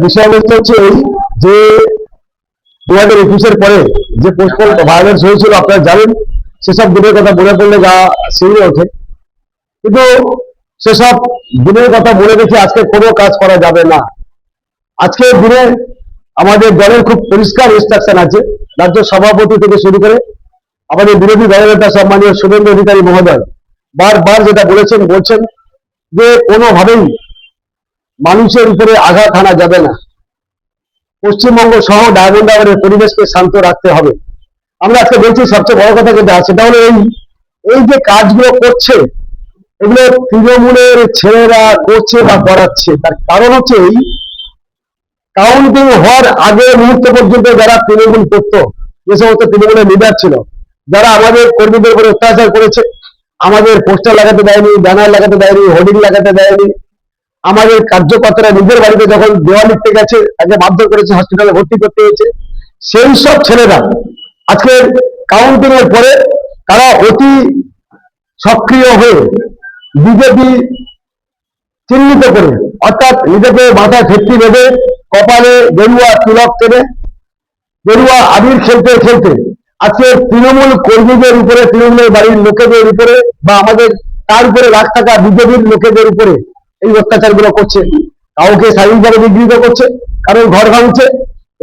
বিষয়বস্তু হচ্ছে এই যে 2021-এর পরে যে পোস্টপোন ভায়োলেন্স হয়েছিল আপনারা জানেন, সেসব দিনের কথা মনে পড়লে গা শিউরে ওঠে। কিন্তু সেসব দিনের কথা মনে রেখে আজকে কোনো কাজ করা যাবে না। আজকের দিনে আমাদের দলের খুব পরিষ্কার ইনস্ট্রাকশন আছে, রাজ্য সভাপতি থেকে শুরু করে আমাদের বিরোধী দলনেতা সম্মানীয় শুভেন্দু অধিকারী মহোদয় বারবার যেটা বলছেন যে কোনোভাবেই মানুষের উপরে আঘাত হানা যাবে না। পশ্চিমবঙ্গ সহ ডায়মন্ড হারবারের পরিবেশকে শান্ত রাখতে হবে। আমরা আজকে বলছি সবচেয়ে বড় কথা যেটা, সেটা হলো এই যে কাজগুলো করছে, এগুলো তৃণমূলের ছেলেরা করছে বা করাচ্ছে। তার কারণ হচ্ছে এই কাউন্টিং হওয়ার আগে মুহূর্ত পর্যন্ত যারা তৃণমূল করত, যে সমস্ত তৃণমূলের লিডার ছিল, যারা আমাদের কর্মীদের উপরে অত্যাচার করেছে, আমাদের পোস্টার লাগাতে দেয়নি, ব্যানার লাগাতে দেয়নি, হোর্ডিং লাগাতে দেয়নি, আমাদের কার্যকর্তারা নিজের বাড়িতে যখন দেওয়া লিখতে গেছে তাকে বাধ্য করেছে, হসপিটালে ভর্তি করতে হয়েছে, সেই সব ছেলেরা আজকে কাউন্টিং এর পরে তারা অতি সক্রিয় হয়ে বিজেপি চিহ্নিত করে, অর্থাৎ নিজেকে মাথায় ফেটকি বেঁধে কপালে গেরুয়া তিলক টেনে গেরুয়া আবির খেলতে খেলতে আজকে তৃণমূল কর্মীদের উপরে, তৃণমূলের বাড়ির লোকেদের উপরে বা আমাদের তার উপরে রাগ থাকা বিজেপির লোকেদের উপরে এই অত্যাচার গুলো করছে। কাউকে শারীরিকভাবে নিগৃহীত করছে, কারণ ঘর ভাঙছে।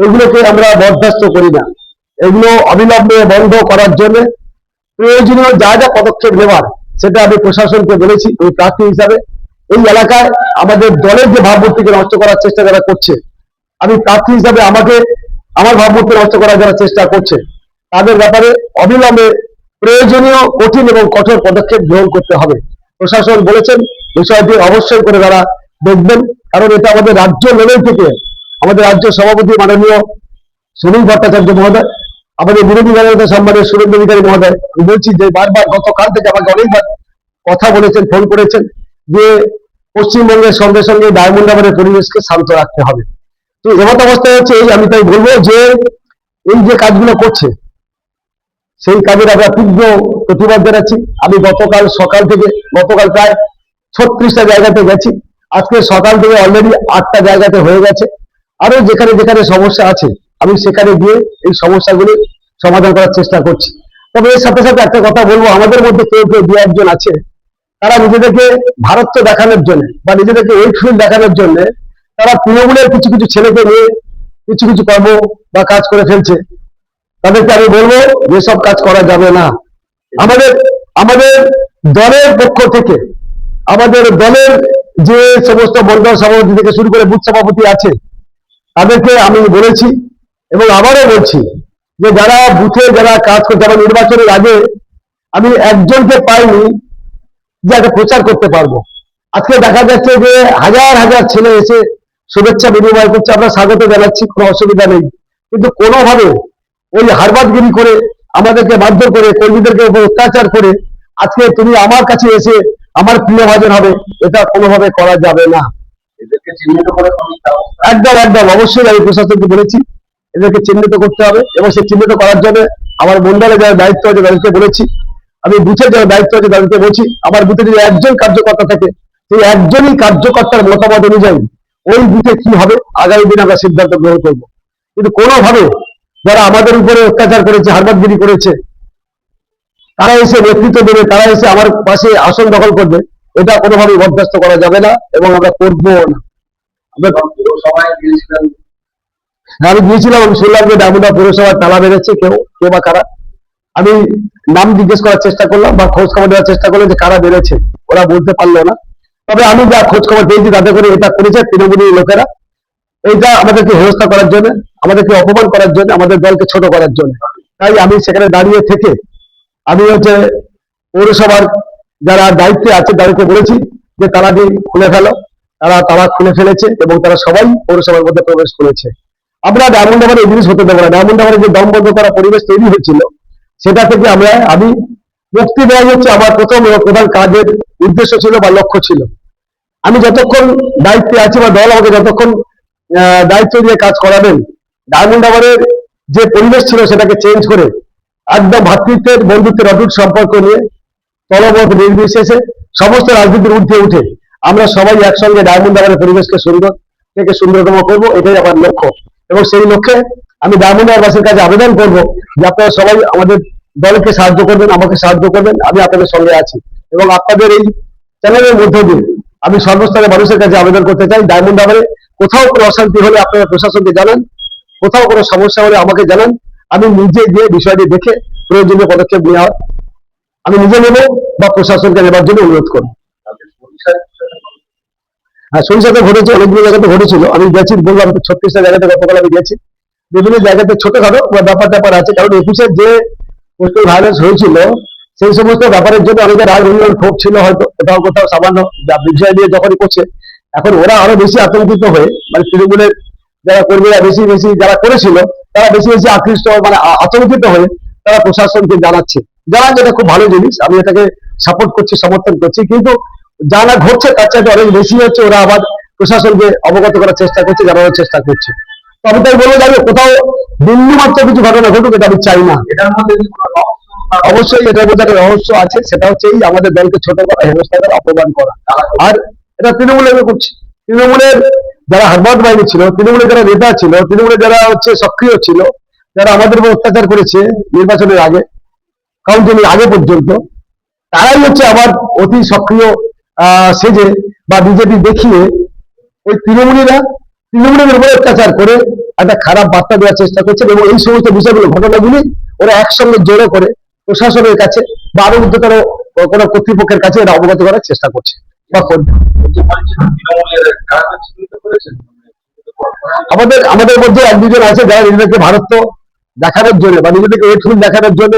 এগুলোকে আমরা বরদাস্ত করি না। এগুলো অবিলম্বে বন্ধ করার জন্য প্রয়োজনীয় যা যা পদক্ষেপ নেওয়ার সেটা আমি প্রশাসনকে বলেছি। ওই প্রার্থী হিসাবে এই এলাকায় আমাদের দলের যে ভাবমূর্তিকে নষ্ট করার চেষ্টা যারা করছে, আমি প্রার্থী হিসাবে আমার ভাবমূর্তি নষ্ট করার যারা চেষ্টা করছে তাদের ব্যাপারে অবিলম্বে প্রয়োজনীয় কঠিন এবং কঠোর পদক্ষেপ গ্রহণ করতে হবে। প্রশাসন বলেছেন বিষয়টি অবশ্যই করে তারা দেখবেন, কারণ এটা আমাদের রাজ্য লেভেল থেকে আমাদের রাজ্য সভাপতি মাননীয় সুনীল ভট্টাচার্য মহোদয়, আমাদের বিরোধী দলনেতা সম্মানীয় শুভেন্দু অধিকারী মহোদয়, আমি বলছি যে বারবার গতকাল থেকে আমাকে অনেকবার কথা বলেছেন, ফোন করেছেন যে পশ্চিমবঙ্গের সঙ্গে সঙ্গে ডায়মন্ড হারবারের পরিবেশকে শান্ত রাখতে হবে। তো এমত অবস্থায় হচ্ছে এই, আমি তাই বলবো যে এই যে কাজগুলো করছে সেই কাজের আমরা তীব্র প্রতিবাদ জানাচ্ছি। আমি গতকাল প্রায় 36টা জায়গাতে গেছি, আজকে সকাল থেকে অলরেডি 8টা জায়গাতে হয়ে গেছে। আরো যেখানে যেখানে সমস্যা আছে আমি সেখানে গিয়ে এই সমস্যাগুলি সমাধান করার চেষ্টা করছি। তবে এর সাথে সাথে একটা কথা বলবো, আমাদের মধ্যে কেউ দু একজন আছে তারা নিজেদেরকে ভারত্ব দেখানোর জন্য বা নিজেদেরকে ওয়েটফুল দেখানোর জন্য তারা তৃণমূলের কিছু কিছু ছেলেকে নিয়ে কিছু কিছু কর্ম বা কাজ করে ফেলছে। তাদেরকে আমি বলবো যেসব কাজ করা যাবে না। আমাদের দলের পক্ষ থেকে, আমাদের দলের যে সমস্ত মন্ডল সভাপতি থেকে শুরু করে বুথ সভাপতি আছে তাদেরকে আমি বলেছি এবং আবারও বলছি যে যারা বুথে যারা কাজ করছে, আমার নির্বাচনের আগে আমি একজনকে পাইনি যে একটা প্রচার করতে পারবো। আজকে দেখা যাচ্ছে যে হাজার হাজার ছেলে এসে শুভেচ্ছা বিনিময় করছে, আমরা স্বাগত জানাচ্ছি, কোনো অসুবিধা নেই। কিন্তু কোনোভাবে ওই হারবাদগিরি করে আমাদেরকে মারধর করে কর্মীদেরকে উপর অত্যাচার করে আজকে তুমি আমার কাছে এসে আমার প্রিয় ভাজন হবে, এটা কোনোভাবে করা যাবে না। এদেরকে চিহ্নিত করে একদম অবশ্যই আমি প্রশাসনকে বলেছি এদেরকে চিহ্নিত করতে হবে, এবং সেই চিহ্নিত করার জন্য আমার মন্ডলে যারা দায়িত্ব আছে তাদেরকে বলেছি, আমি বুথে যারা দায়িত্ব আছে তাদেরকে বলছি, আমার বুথে যদি একজন কার্যকর্তা থাকে সেই একজনই কার্যকর্তার মতামত অনুযায়ী ওই বুথে কি হবে আগামী দিন আমরা সিদ্ধান্ত গ্রহণ করব। কিন্তু কোনোভাবে যারা আমাদের উপরে অত্যাচার করেছে, হারবাদগিরি করেছে, তারা এসে নেতৃত্ব দেবে, তারা এসে আমার পাশে আসন দখল করবে, এটা কোনোভাবেই বরদাস্ত করা যাবে না এবং আমরা করবো না। আমি গিয়েছিলাম, আমি শুনলাম যে ডায়মন্ড পৌরসভার তালা বেড়েছে, কেউ বা কারা। আমি নাম জিজ্ঞেস করার চেষ্টা করলাম বা খোঁজ খবর দেওয়ার চেষ্টা করলাম যে কারা বেড়েছে, ওরা বলতে পারলো না। তবে আমি যা খোঁজ খবর পেয়েছি তাতে করে এটা করেছে তৃণমূলী লোকেরা, এইটা আমাদেরকে হেনস্থা করার জন্য, আমাদেরকে অপমান করার জন্য, আমাদের দলকে ছোট করার জন্য। তাই আমি সেখানে দাঁড়িয়ে থেকে আমি পৌরসভার যারা দায়িত্বে আছে তাদেরকে বলেছি যে তালাটি খুলে ফেলো। তারা খুলে ফেলেছে এবং তারা সবাই পৌরসভার মধ্যে প্রবেশ করেছে। আমরা ডায়মন্ড হারবারে এই জিনিস হতে দেবো না। ডায়মন্ড হারবারে যে দমবন্ধ করা পরিবেশ তৈরি হয়েছিল সেটা থেকে আমি মুক্তি দেওয়া হচ্ছে আমার প্রধান কাজের উদ্দেশ্য ছিল বা লক্ষ্য ছিল। আমি যতক্ষণ দায়িত্বে আছি বা দল আমাকে যতক্ষণ দায়িত্ব দিয়ে কাজ করাবেন, ডায়মন্ড হারবারের যে পরিবেশ ছিল সেটাকে চেঞ্জ করে একদম ভ্রাতৃত্বের, বন্ধুত্বের অটুট সম্পর্ক নিয়ে দলমত নির্বিশেষে সমস্ত রাজনীতির ঊর্ধ্বে উঠে আমরা সবাই একসঙ্গে ডায়মন্ড হারবারের পরিবেশকে সুন্দর থেকে সুন্দরতম করবো, এটাই আমার লক্ষ্য। এবং সেই লক্ষ্যে আমি ডায়মন্ডবাসীর কাছে আবেদন করবো যে আপনারা সবাই আমাদের দলকে সাহায্য করবেন, আমাকে সাহায্য করবেন, আমি আপনাদের সঙ্গে আছি। এবং আপনাদের এই চ্যানেলের মধ্য দিয়ে আমি সর্বস্তরের মানুষের কাছে আবেদন করতে চাই, ডায়মন্ড হারবারে কোথাও কোনো অশান্তি হলে আপনারা প্রশাসনকে জানান, কোথাও কোনো সমস্যা হলে আমাকে জানান, আমি নিজে গিয়ে বিষয়টি দেখে প্রয়োজনীয় পদক্ষেপ নেওয়া হয় আমি নিজে নেব বা প্রশাসনকে নেবার জন্য অনুরোধ করব। হ্যাঁ, সরিষাতে ঘটেছে, অনেকগুলো জায়গাতে ঘটেছিল, আমি গেছি বললাম 36টা জায়গাতে গতকাল আমি গেছি, বিভিন্ন জায়গাতে ছোটখাটো ব্যাপার ট্যাপার আছে। কারণ 21-এর যে পোস্টাল ভায়োলেন্স হয়েছিল সেই সমস্ত ব্যাপারের জন্য অনেকের রাজনৈতিক ক্ষোভ ছিল, হয়তো কোথাও কোথাও সামান্য বিষয় নিয়ে যখনই করছে, এখন ওরা আরো বেশি আতঙ্কিত হয়ে, মানে তৃণমূলের যারা কর্মীরা বেশি বেশি যারা করেছিল তারা বেশি বেশি আকৃষ্ট, মানে আতঙ্কিত হয়ে তারা প্রশাসনকে জানাচ্ছে। জানা যেটা খুব ভালো জিনিস, আমি এটাকে সাপোর্ট করছি, সমর্থন করছি, কিন্তু জানা ঘটছে তার চাইতে অনেক বেশি হচ্ছে, ওরা আবার প্রশাসনকে অবগত করার চেষ্টা করছে, জানানোর চেষ্টা করছে। তো আমি তাই বলে যাবো কোথাও বিন্দু মাত্র কিছু ঘটনা ঘটুক এটা আমি চাই না। এটার মধ্যে অবশ্যই এটার মধ্যে একটা রহস্য আছে, সেটা হচ্ছে এই আমাদের দলকে ছোট করা, হেনস্থা করা, অপমান করা। আর এটা তৃণমূলের করছে, তৃণমূলের যারা হারবাদ বাহিনী ছিল, তৃণমূলের যারা নেতা ছিল, তৃণমূলের যারা হচ্ছে সক্রিয় ছিল, যারা আমাদের উপর অত্যাচার করেছে নির্বাচনের আগে, কাউন্টিং আগে পর্যন্ত, তারাই হচ্ছে আবার অতি সক্রিয় সেজে বা বিজেপি দেখিয়ে ওই তৃণমূলের উপরে অত্যাচার করে একটা খারাপ বার্তা দেওয়ার চেষ্টা করছে। এবং এই সমস্ত বিষয়গুলো, ঘটনাগুলি ওরা একসঙ্গে জোরে করে প্রশাসনের কাছে বা আরো উচ্চতর কোনো কর্তৃপক্ষের কাছে এরা অবগত করার চেষ্টা করছে বা করবে। আমাদের মধ্যে এক দুজন আছে যারা নিজেদেরকে ভারত দেখানোর জন্য বা নিজেদেরকে ওয়েটফুল দেখানোর জন্য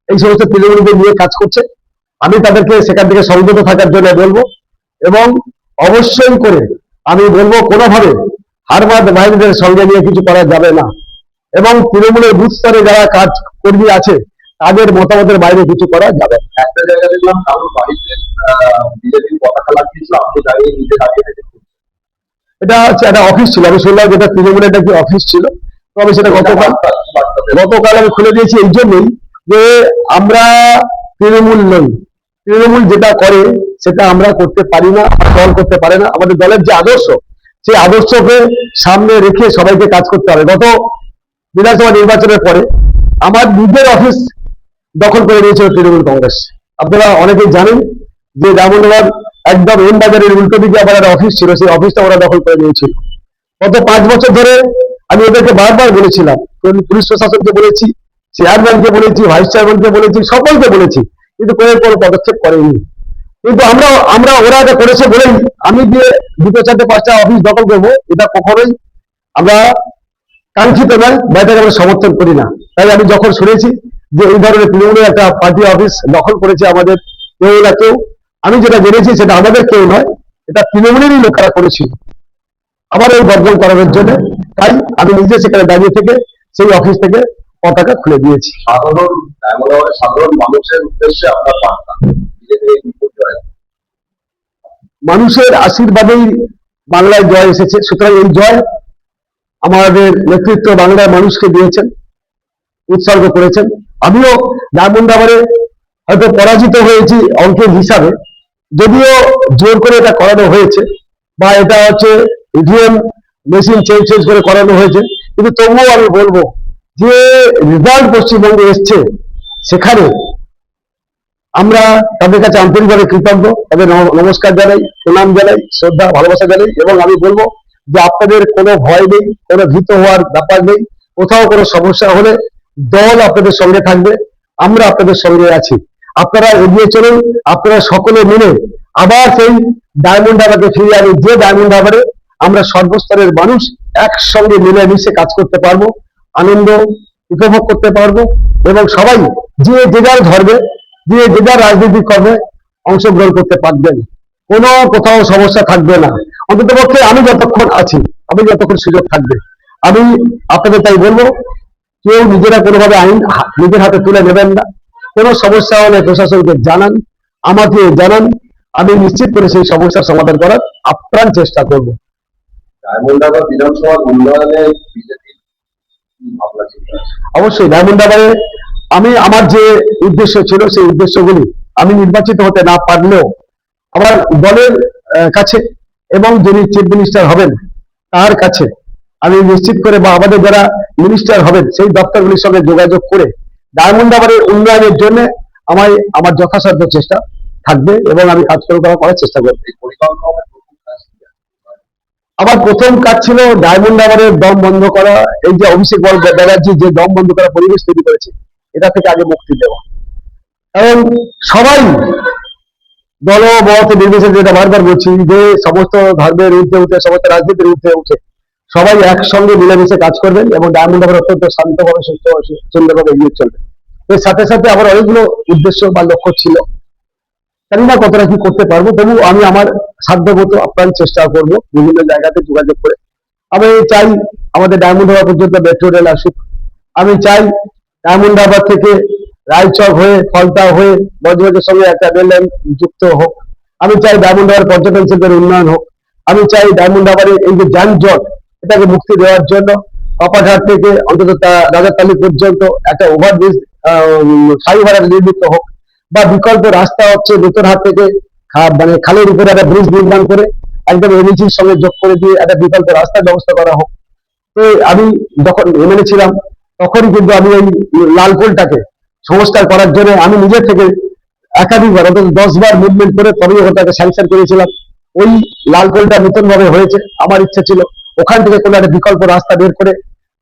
এই সমস্ত তৃণমূলদের নিয়ে কাজ করছে। আমি তাদেরকে সেখান থেকে সংযত থাকার জন্য বলবো, এবং অবশ্যই করে আমি বলবো কোনোভাবে হারবাদ বাহিনীদের সঙ্গে নিয়ে কিছু করা যাবে না, এবং তৃণমূলের বুথ স্তরে যারা কাজ কর্মী আছে তাদের মতামতের বাইরে কিছু করা যাবে। একটা জায়গা দেখলাম কারোর বাড়িতে বিজেপি পতাকা লাগিয়েছিল, আপনি দাঁড়িয়ে নিজে দাঁড়িয়ে এটা হচ্ছে একটা অফিস ছিল, আমি শুনলাম যেটা তৃণমূলের একটা অফিস ছিল, তো আমি সেটা গতকাল আমি খুলে দিয়েছি এই জন্যই যে আমরা তৃণমূল নই, তৃণমূল যেটা করে সেটা আমরা করতে পারি না, দল করতে পারে না। আমাদের দলের যে আদর্শ, সেই আদর্শকে সামনে রেখে সবাইকে কাজ করতে হবে। গত বিধানসভা নির্বাচনের পরে আমার নিজের অফিস দখল করে নিয়েছিল তৃণমূল কংগ্রেস। আপনারা অনেকেই জানেন যে ডায়মন্ডহারবার একদম এম বাজারের উল্টো দিকে আবার একটা অফিস ছিল, সেই অফিসটা ওরা দখল করে নিয়েছিল। গত 5 বছর ধরে আমি ওদেরকে বারবার বলেছিলাম, পুলিশ প্রশাসনকে বলেছি, চেয়ারম্যানকে বলেছি, ভাইস চেয়ারম্যানকে বলেছি, সকলকে বলেছি, কিন্তু কোনো পদক্ষেপ করেনি। কিন্তু ওরা এটা করেছে বলেই আমি গিয়ে 2-4-5টা অফিস দখল করবো, এটা কখনোই আমরা কাঙ্ক্ষিত নয় বা এটাকে আমরা সমর্থন করি না। তাই আমি যখন শুনেছি যে এই ধরনের তৃণমূলের একটা পার্টি অফিস দখল করেছে আমাদের কেউ, আমি যেটা জেনেছি সেটা আমাদের কেউ নয়, এটা তৃণমূলেরই লোকেরা করেছিল আবার এই বর্জন করানোর জন্য। তাই আমি নিজে সেখানে দাঁড়িয়ে থেকে সেই অফিস থেকে পতাকা খুলে দিয়েছি। সাধারণ মানুষের উদ্দেশ্যে আপনার বার্তা, মানুষের আশীর্বাদেই বাংলায় জয় এসেছে, সুতরাং এই জয় আমাদের নেতৃত্ব বাংলার মানুষকে দিয়েছেন, উৎসর্গ করেছেন। আমিও ডায়মন্ডহারবারে হয়তো পরাজিত হয়েছি অঙ্কের হিসাবে, যদিও জোর করে এটা করানো হয়েছে বা এটা হচ্ছে ইভিএম মেশিন চেঞ্জ করে করানো হয়েছে, কিন্তু তবুও আমি বলবো যে রেজাল্ট পশ্চিমবঙ্গে এসছে, সেখানে আমরা তাদের কাছে আন্তরিকভাবে কৃতজ্ঞ, তাদের নমস্কার জানাই, প্রণাম জানাই, শ্রদ্ধা ভালোবাসা জানাই। এবং আমি বলবো যে আপনাদের কোনো ভয় নেই, কোনো ভীত হওয়ার ব্যাপার নেই। কোথাও কোনো সমস্যা হলে দল আপনাদের সঙ্গে থাকবে, আমরা আপনাদের সঙ্গে আছি। আপনারা এগিয়ে চলুন, আপনারা সকলে মিলে আবার সেই ডায়মন্ডহারবারকে ফিরিয়ে আনি, যে ডায়মন্ডহারবারে আমরা সর্বস্তরের মানুষ একসঙ্গে মিলেমিশে কাজ করতে পারবো, আনন্দ উপভোগ করতে পারবো, এবং সবাই যে যার ধর্মে, যে যার রাজনৈতিক কর্মে অংশগ্রহণ করতে পারবেন, কোনো কোথাও সমস্যা থাকবে না। অন্তত পক্ষে আমি যতক্ষণ আছি, আমি যতক্ষণ সুযোগ থাকবে, আমি আপনাদের তাই বলবো, কেউ নিজেরা কোনোভাবে আইন নিজের হাতে তুলে নেবেন না। কোনো সমস্যা হলে প্রশাসনকে জানান, আমাকে জানান, আমি নিশ্চিত করে সেই সমস্যার সমাধান করার আপ্রাণ চেষ্টা করবো। ডায়মন্ডহারবার বিধানসভার উন্নয়নে বিজেপি অবশ্যই ডায়মন্ডহারবারে আমার যে উদ্দেশ্য ছিল সেই উদ্দেশ্যগুলি আমি নির্বাচিত হতে না পারলেও আমার দলের কাছে এবং যিনি চিফ মিনিস্টার হবেন তার কাছে আমি নিশ্চিত করে বা আমাদের যারা মিনিস্টার হবেন সেই দপ্তরগুলির সঙ্গে যোগাযোগ করে ডায়মন্ড হারবারের উন্নয়নের জন্য আমার যথাসাধ্য চেষ্টা থাকবে এবং আমি কাজ করার চেষ্টা করবো। এই পরিকল্পনা প্রথম কাজ কি? আমার প্রথম কাজ ছিল ডায়মন্ড হারবারের দম বন্ধ করা। এই যে অভিষেক ব্যানার্জি যে দম বন্ধ করা পরিবেশ তৈরি করেছে, এটা থেকে আগে মুক্তি দেওয়া। কারণ সবাই দলমত নির্বিশেষে, যেটা বারবার বলছি, যে সমস্ত ধর্মের ঊর্ধ্বে উঠে, সমস্ত রাজনীতির ঊর্ধ্বে উঠে সবাই একসঙ্গে মিলেমিশে কাজ করবেন এবং ডায়মন্ড হারবার অত্যন্ত শান্তভাবে সুন্দরভাবে এগিয়ে চলবে। এর সাথে সাথে আমার অনেকগুলো উদ্দেশ্য বা লক্ষ্য ছিল, জানি না কতটা কি করতে পারবো, তবু আমি আমার সাধ্যমতো আপ্রাণ চেষ্টা করব বিভিন্ন জায়গাতে যোগাযোগ করে। আমি চাই আমাদের ডায়মন্ড হারবার পর্যন্ত মেট্রো রেল আসুক। আমি চাই ডায়মন্ড হারবার থেকে রায়চক হয়ে, ফলতা হয়ে বজবজের সঙ্গে একটা রেল লাইন যুক্ত হোক। আমি চাই ডায়মন্ড হারবার পর্যটন শিল্পের উন্নয়ন হোক। আমি চাই ডায়মন্ড হারবারের এই যে যানজট, এটাকে মুক্তি দেওয়ার জন্য কপাটহাট থেকে অন্তত রাজারতালি পর্যন্ত একটা ওভারব্রিজ ফ্লাইওভার নির্মিত হোক, বা বিকল্প রাস্তা হচ্ছে নতুনহাট থেকে মানে খালের উপরে একটা ব্রিজ নির্মাণ করে একদম এনএইচির সঙ্গে যোগ করে দিয়ে একটা বিকল্প রাস্তার ব্যবস্থা করা হোক। তো আমি যখন এমএলএ ছিলাম তখনই কিন্তু আমি এই লালপুলটাকে সংস্কার করার জন্য আমি নিজে থেকে একাধিকবার, অন্তত 10 বার মুভমেন্ট করে তবেই ওটাকে স্যাংশন করেছিলাম। ওই লালপুলটা নতুন ভাবে হয়েছে, আমার ইচ্ছা ছিল ওখান থেকে কোনো একটা বিকল্প রাস্তা বের করে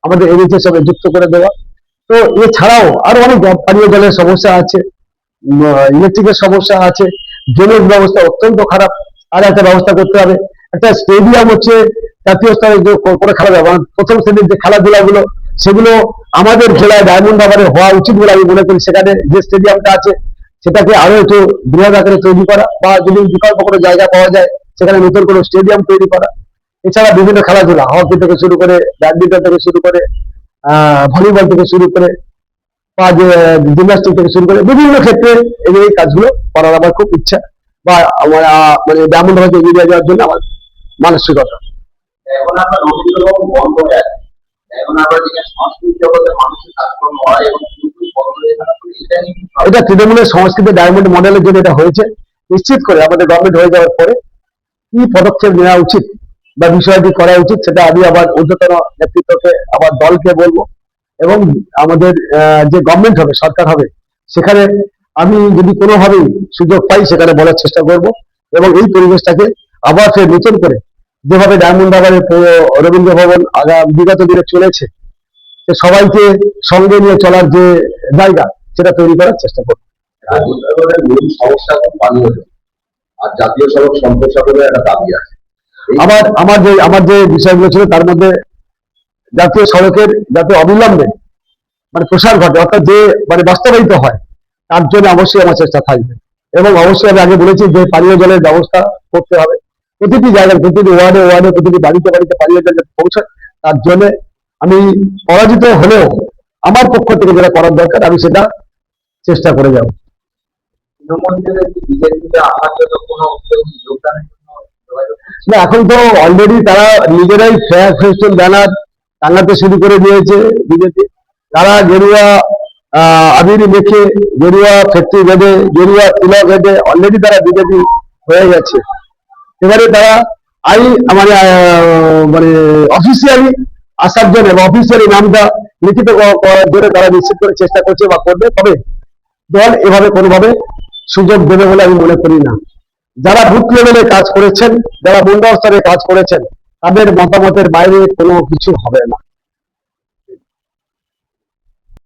আমাদের এনএইচের সঙ্গে যুক্ত করে দেওয়া। তো এছাড়াও আরো অনেক পানীয় জলের সমস্যা আছে, ইলেকট্রিকের সমস্যা আছে, ড্রেনেজ ব্যবস্থা অত্যন্ত খারাপ, আর একটা ব্যবস্থা করতে হবে। একটা স্টেডিয়াম হচ্ছে জাতীয় স্তরে যে করে খেলা যাবে, প্রথম শ্রেণীর যে খেলাধুলাগুলো সেগুলো আমাদের জেলায় ডায়মন্ড হারবারে হওয়া উচিত বলে আমি মনে করি। সেখানে যে স্টেডিয়ামটা আছে সেটাকে আরো একটু বৃহৎ আকারে তৈরি করা, বা যদি বিকল্প কোনো জায়গা পাওয়া যায় সেখানে নতুন কোনো স্টেডিয়াম তৈরি করা। এছাড়া বিভিন্ন খেলাধুলা, হকি থেকে শুরু করে, ব্যাডমিন্টন থেকে শুরু করে, ভলিবল থেকে শুরু করে, বা জিমন্যাস্টিক থেকে শুরু করে বিভিন্ন ক্ষেত্রে এই কাজগুলো করার আমার খুব ইচ্ছা, বা আমার মানে ডায়মন্ড হারবারকে এগিয়ে নিয়ে যাওয়ার জন্য আমার মানসিকতা। এখন আমরা রবীন্দ্রভবন বন্ধ হয়ে আছে, এখন আমরা যেখানে সংস্কৃতি জগতে মানুষের কাজকর্ম হয় এবং পুরোপুরি বন্ধ হয়ে থাকা, এটা নিয়ে কি ভাবছেন? এটা তৃণমূলের সংস্কৃতি ডায়মন্ড মডেলের জন্য এটা হয়েছে। নিশ্চিত করে আমাদের গভর্নমেন্ট হয়ে যাওয়ার পরে কি পদক্ষেপ নেওয়া উচিত বা বিষয়টি করা উচিত, সেটা আমি আবার ঊর্ধ্বতন নেতৃত্বকে, আবার দলকে বলবো। এবং আমাদের যে গভর্নমেন্ট হবে, সরকার হবে, সেখানে আমি যদি কোনোভাবেই সুযোগ পাই সেখানে বলার চেষ্টা করব এবং এই পরিবেশটাকে আবার ফের নতুন করে, যেভাবে ডায়মন্ড হারবারের রবীন্দ্র ভবন বিগত দিনে চলেছে, সে সবাইকে সঙ্গে নিয়ে চলার যে জায়গা, সেটা তৈরি করার চেষ্টা করব। রাজনীতির মূল সমস্যা এখন পানীয় জল, আর জাতীয় সড়ক সম্প্রসারণের একটা দাবি আছে। আমার যে বিষয়গুলো ছিল তার মধ্যে জাতীয় সড়কের যাতে অবিলম্বে মানে প্রসার ঘটে, অর্থাৎ যে মানে বাস্তবায়িত হয়, তার জন্য অবশ্যই আমার চেষ্টা থাকবে। এবং অবশ্যই আমি আগে বলেছি যে পানীয় জলের ব্যবস্থা করতে হবে প্রতিটি জায়গায়, প্রতিটি ওয়ার্ডে ওয়ার্ডে, প্রতিটি বাড়িতে বাড়িতে পানীয় জল পৌঁছায়। তার জন্য আমি পরাজিত হলেও আমার পক্ষ থেকে যেটা করার দরকার আমি সেটা চেষ্টা করে যাব। তৃণমূল থেকে কি বিজেপিতে আমার জন্য কোনো যোগদানের জন্য যোগাযোগ করছে? না, এখন তো অলরেডি তারা নিজেরাই ফ্ল্যাগ ফেস্টুন ব্যানার টাঙাতে শুরু করে দিয়েছে বিজেপি। তারা গেরুয়া আবির মেখে, গেরুয়া ফেট্টি বেঁধে, গেরুয়া তিলক বেঁধে অলরেডি তারা বিজেপি হয়ে গেছে। এবারে তারা মানে অফিসিয়ালি আসার জন্য বা অফিসিয়ালি নামটা লিখিত করার জন্য তারা নিশ্চিত করে চেষ্টা করছে বা করবে। তবে দল এভাবে কোনোভাবে সুযোগ দেবে বলে আমি মনে করি না। যারা বুথ লেভেলে কাজ করেছেন, যারা মন্ডল স্তরে কাজ করেছেন, তাদের মতামতের বাইরে কোনো কিছু হবে না।